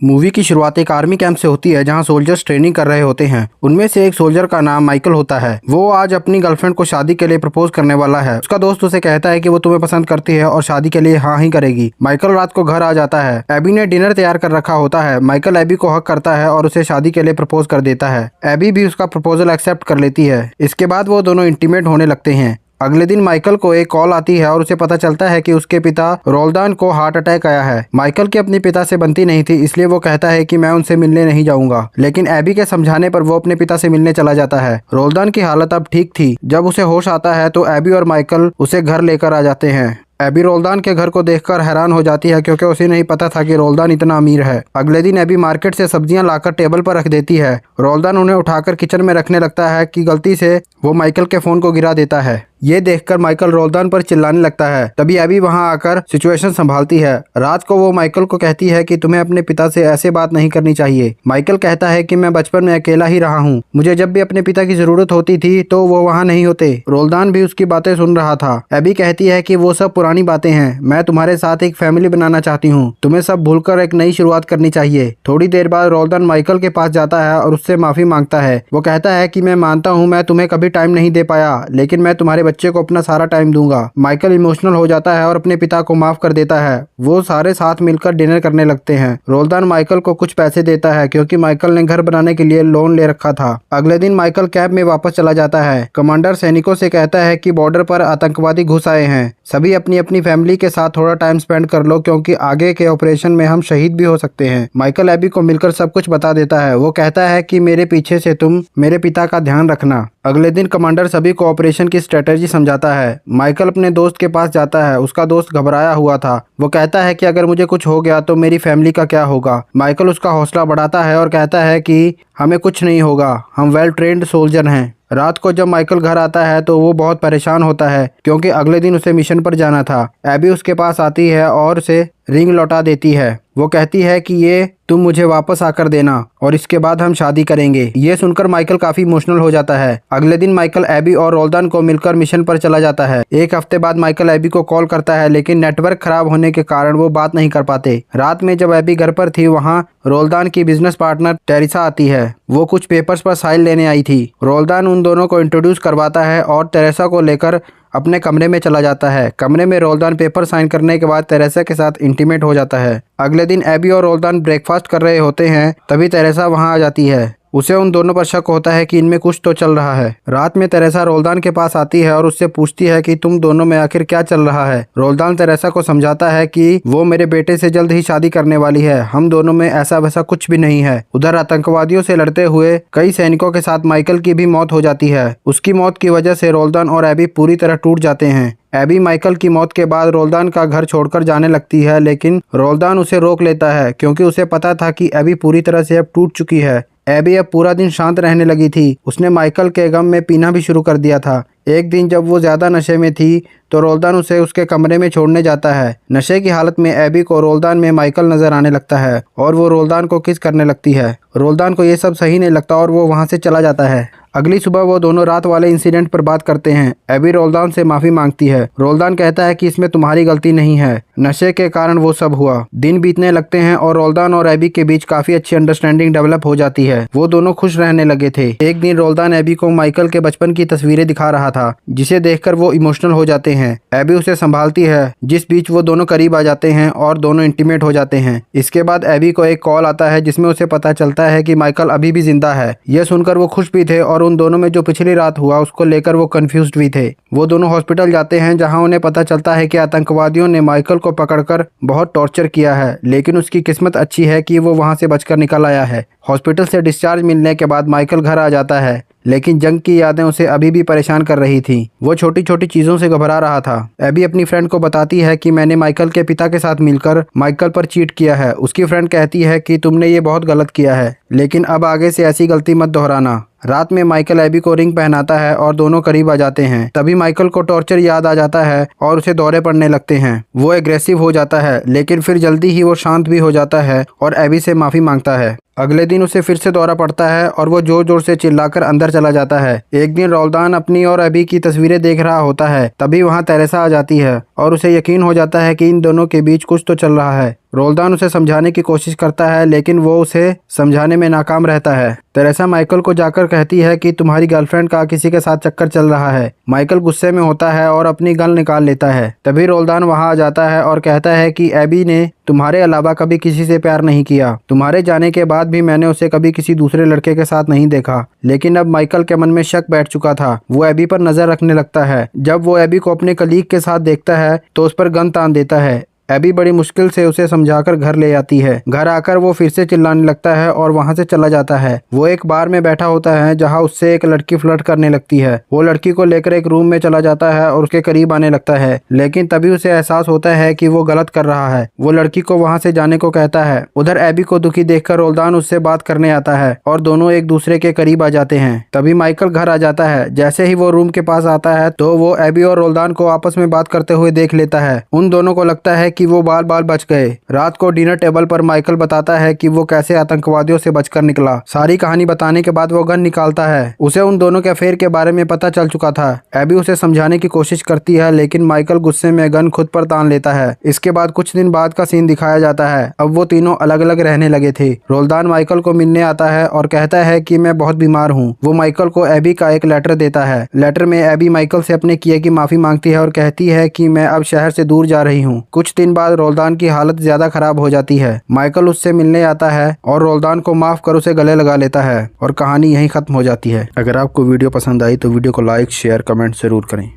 Movie की शुरुआत एक आर्मी कैंप से होती है जहां सोल्जर्स ट्रेनिंग कर रहे होते हैं। उनमें से एक सोल्जर का नाम माइकल होता है। वो आज अपनी गर्लफ्रेंड को शादी के लिए प्रपोज करने वाला है। उसका दोस्त उसे कहता है कि वो तुम्हें पसंद करती है और शादी के लिए हाँ ही करेगी। माइकल रात को घर आ जाता है। एबी ने डिनर तैयार कर रखा होता है। माइकल एबी को हक करता है और उसे शादी के लिए प्रपोज कर देता है। एबी भी उसका प्रपोजल एक्सेप्ट कर लेती है। इसके बाद वो दोनों इंटीमेट होने लगते हैं। अगले दिन माइकल को एक कॉल आती है और उसे पता चलता है कि उसके पिता रोल्दान को हार्ट अटैक आया है। माइकल की अपने पिता से बनती नहीं थी, इसलिए वो कहता है कि मैं उनसे मिलने नहीं जाऊंगा, लेकिन एबी के समझाने पर वो अपने पिता से मिलने चला जाता है। रोल्दान की हालत अब ठीक थी। जब उसे होश आता है तो एबी और माइकल उसे घर लेकर आ जाते हैं। एबी रोल्दान के घर को देखकर हैरान हो जाती है क्योंकि उसे नहीं पता था कि रोल्दान इतना अमीर है। अगले दिन एबी मार्केट से सब्जियां लाकर टेबल पर रख देती है। रोल्दान उन्हें उठाकर किचन में रखने लगता है कि गलती से वो माइकल के फोन को गिरा देता है। ये देखकर माइकल रोल्दान पर चिल्लाने लगता है। तभी एबी वहां आकर सिचुएशन संभालती है। रात को वो माइकल को कहती है कि तुम्हें अपने पिता से ऐसे बात नहीं करनी चाहिए। माइकल कहता है कि मैं बचपन में अकेला ही रहा हूँ, मुझे जब भी अपने पिता की जरूरत होती थी तो वो वहाँ नहीं होते। रोल्दान भी उसकी बातें सुन रहा था। एबी कहती है कि वो सब पुरानी बातें हैं, मैं तुम्हारे साथ एक फैमिली बनाना चाहती हूँ, तुम्हें सब भूलकर एक नई शुरुआत करनी चाहिए। थोड़ी देर बाद रोल्दान माइकल के पास जाता है और उससे माफी मांगता है। वो कहता है कि मैं मानता हूँ मैं तुम्हें कभी टाइम नहीं दे पाया, लेकिन मैं तुम्हारे बच्चे को अपना सारा टाइम दूंगा। माइकल इमोशनल हो जाता है और अपने पिता को माफ कर देता है। वो सारे साथ मिलकर डिनर करने लगते हैं। रोल्दान माइकल को कुछ पैसे देता है क्योंकि माइकल ने घर बनाने के लिए लोन ले रखा था। अगले दिन माइकल कैंप में वापस चला जाता है। कमांडर सैनिकों से कहता है कि बॉर्डर पर आतंकवादी घुस आए हैं, सभी अपनी अपनी फैमिली के साथ थोड़ा टाइम स्पेंड कर लो क्योंकि आगे के ऑपरेशन में हम शहीद भी हो सकते हैं। माइकल एबी को मिलकर सब कुछ बता देता है। वो कहता है कि मेरे पीछे से तुम मेरे पिता का ध्यान रखना। अगले दिन कमांडर सभी को ऑपरेशन की स्ट्रेटेजी समझाता है। माइकल अपने दोस्त के पास जाता है। उसका दोस्त घबराया हुआ था। वो कहता है कि अगर मुझे कुछ हो गया तो मेरी फैमिली का क्या होगा। माइकल उसका हौसला बढ़ाता है और कहता है कि हमें कुछ नहीं होगा, हम वेल ट्रेन्ड सोल्जर हैं। रात को जब माइकल घर आता है तो वो बहुत परेशान होता है क्योंकि अगले दिन उसे मिशन पर जाना था। एबी उसके पास आती है और उसे रिंग लौटा देती है। वो कहती है कि ये तुम मुझे वापस आकर देना और इसके बाद हम शादी करेंगे। ये सुनकर माइकल काफी इमोशनल हो जाता है। अगले दिन माइकल एबी और रोल्दान को मिलकर मिशन पर चला जाता है। एक हफ्ते बाद माइकल एबी को कॉल करता है, लेकिन नेटवर्क खराब होने के कारण वो बात नहीं कर पाते। रात में जब एबी घर पर थी, वहाँ रोल्दान की बिजनेस पार्टनर टेरिसा आती है। वो कुछ पेपर्स पर साइन लेने आई थी। रोल्दान उन दोनों को इंट्रोड्यूस करवाता है और टेरेसा को लेकर अपने कमरे में चला जाता है। कमरे में रोल्दान पेपर साइन करने के बाद तेरेसा के साथ इंटीमेट हो जाता है। अगले दिन एबी और रोल्दान ब्रेकफास्ट कर रहे होते हैं, तभी तेरेसा वहां आ जाती है। उसे उन दोनों पर शक होता है कि इनमें कुछ तो चल रहा है। रात में तेरेसा रोल्दान के पास आती है और उससे पूछती है कि तुम दोनों में आखिर क्या चल रहा है। रोल्दान तेरेसा को समझाता है कि वो मेरे बेटे से जल्द ही शादी करने वाली है, हम दोनों में ऐसा वैसा कुछ भी नहीं है। उधर आतंकवादियों से लड़ते हुए कई सैनिकों के साथ माइकल की भी मौत हो जाती है। उसकी मौत की वजह से रोल्दान और एबी पूरी तरह टूट जाते हैं। एबी माइकल की मौत के बाद रोल्दान का घर छोड़कर जाने लगती है, लेकिन रोल्दान उसे रोक लेता है क्योंकि उसे पता था कि एबी पूरी तरह से अब टूट चुकी है। एबी अब पूरा दिन शांत रहने लगी थी। उसने माइकल के गम में पीना भी शुरू कर दिया था। एक दिन जब वो ज्यादा नशे में थी तो रोल्दान उसे उसके कमरे में छोड़ने जाता है। नशे की हालत में एबी को रोल्दान में माइकल नजर आने लगता है और वो रोल्दान को किस करने लगती है। रोल्दान को ये सब सही नहीं लगता और वो वहां से चला जाता है। अगली सुबह वो दोनों रात वाले इंसिडेंट पर बात करते हैं। एबी रोल्दान से माफी मांगती है। रोल्दान कहता है कि इसमें तुम्हारी गलती नहीं है, नशे के कारण वो सब हुआ। दिन बीतने लगते हैं और रोल्दान और एबी के बीच काफी अच्छी अंडरस्टैंडिंग डेवलप हो जाती है। वो दोनों खुश रहने लगे थे। एक दिन रोल्दान एबी को माइकल के बचपन की तस्वीरें दिखा रहा था, जिसे देखकर वो इमोशनल हो जाते हैं। एबी उसे संभालती है, जिस बीच वो दोनों करीब आ जाते हैं और दोनों इंटीमेट हो जाते हैं। इसके बाद एबी को एक कॉल आता है जिसमें उसे पता चलता है कि माइकल अभी भी जिंदा है। यह सुनकर वो खुश भी थे और उन दोनों में जो पिछली रात हुआ उसको लेकर वो कंफ्यूज्ड भी थे। वो दोनों हॉस्पिटल जाते हैं जहां उन्हें पता चलता है कि आतंकवादियों ने माइकल को पकड़कर बहुत टॉर्चर किया है, लेकिन उसकी किस्मत अच्छी है कि वो वहां से बचकर निकल आया है। हॉस्पिटल से डिस्चार्ज मिलने के बाद माइकल घर आ जाता है, लेकिन जंग की यादें उसे अभी भी परेशान कर रही थी। वो छोटी छोटी चीजों से घबरा रहा था। एबी अपनी फ्रेंड को बताती है कि मैंने माइकल के पिता के साथ मिलकर माइकल पर चीट किया है। उसकी फ्रेंड कहती है कि तुमने ये बहुत गलत किया है, लेकिन अब आगे से ऐसी गलती मत दोहराना। रात में माइकल एबी को रिंग पहनाता है और दोनों करीब आ जाते हैं। तभी माइकल को टॉर्चर याद आ जाता है और उसे दौरे पड़ने लगते हैं। वो एग्रेसिव हो जाता है, लेकिन फिर जल्दी ही वो शांत भी हो जाता है और एबी से माफी मांगता है। अगले दिन उसे फिर से दौरा पड़ता है और वो जोर जोर से चिल्लाकर अंदर चला जाता है। एक दिन रोल्दान अपनी और एबी की तस्वीरें देख रहा होता है, तभी वहाँ तेरेसा आ जाती है और उसे यकीन हो जाता है कि इन दोनों के बीच कुछ तो चल रहा है। रोल्दान उसे समझाने की कोशिश करता है लेकिन वो उसे समझाने में नाकाम रहता है। तेरेसा माइकल को जाकर कहती है कि तुम्हारी गर्लफ्रेंड का किसी के साथ चक्कर चल रहा है। माइकल गुस्से में होता है और अपनी गन निकाल लेता है। तभी रोल्दान वहां आ जाता है और कहता है कि एबी ने तुम्हारे अलावा कभी किसी से प्यार नहीं किया। तुम्हारे जाने के बाद भी मैंने उसे कभी किसी दूसरे लड़के के साथ नहीं देखा। लेकिन अब माइकल के मन में शक बैठ चुका था। वो एबी पर नजर रखने लगता है। जब वो एबी को अपने कलीग के साथ देखता है तो उस पर गन तान देता है। एबी बड़ी मुश्किल से उसे समझाकर घर ले आती है। घर आकर वो फिर से चिल्लाने लगता है और वहां से चला जाता है। वो एक बार में बैठा होता है जहां उससे एक लड़की फ्लर्ट करने लगती है। वो लड़की को लेकर एक रूम में चला जाता है और उसके करीब आने लगता है, लेकिन तभी उसे एहसास होता है कि वो गलत कर रहा है। वो लड़की को वहां से जाने को कहता है। उधर एबी को दुखी देखकर रोल्दान उससे बात करने आता है और दोनों एक दूसरे के करीब आ जाते हैं। तभी माइकल घर आ जाता है। जैसे ही वो रूम के पास आता है तो वो एबी और रोल्दान को आपस में बात करते हुए देख लेता है। उन दोनों को लगता है कि वो बाल बाल बच गए। रात को डिनर टेबल पर माइकल बताता है कि वो कैसे आतंकवादियों से बचकर निकला। सारी कहानी बताने के बाद वो गन निकालता है। उसे उन दोनों के अफेयर के बारे में पता चल चुका था। एबी उसे समझाने की कोशिश करती है लेकिन माइकल गुस्से में गन खुद पर तान लेता है। इसके बाद कुछ दिन बाद का सीन दिखाया जाता है। अब वो तीनों अलग अलग रहने लगे थे। रोल्दान माइकल को मिलने आता है और कहता है कि मैं बहुत बीमार हूँ। वो माइकल को एबी का एक लेटर देता है। लेटर में एबी माइकल से अपने किए की माफी मांगती है और कहती है कि मैं अब शहर से दूर जा रही हूँ। कुछ दिन बाद रोल्दान की हालत ज्यादा खराब हो जाती है। माइकल उससे मिलने आता है और रोल्दान को माफ कर उसे गले लगा लेता है और कहानी यहीं खत्म हो जाती है। अगर आपको वीडियो पसंद आई तो वीडियो को लाइक शेयर कमेंट जरूर करें।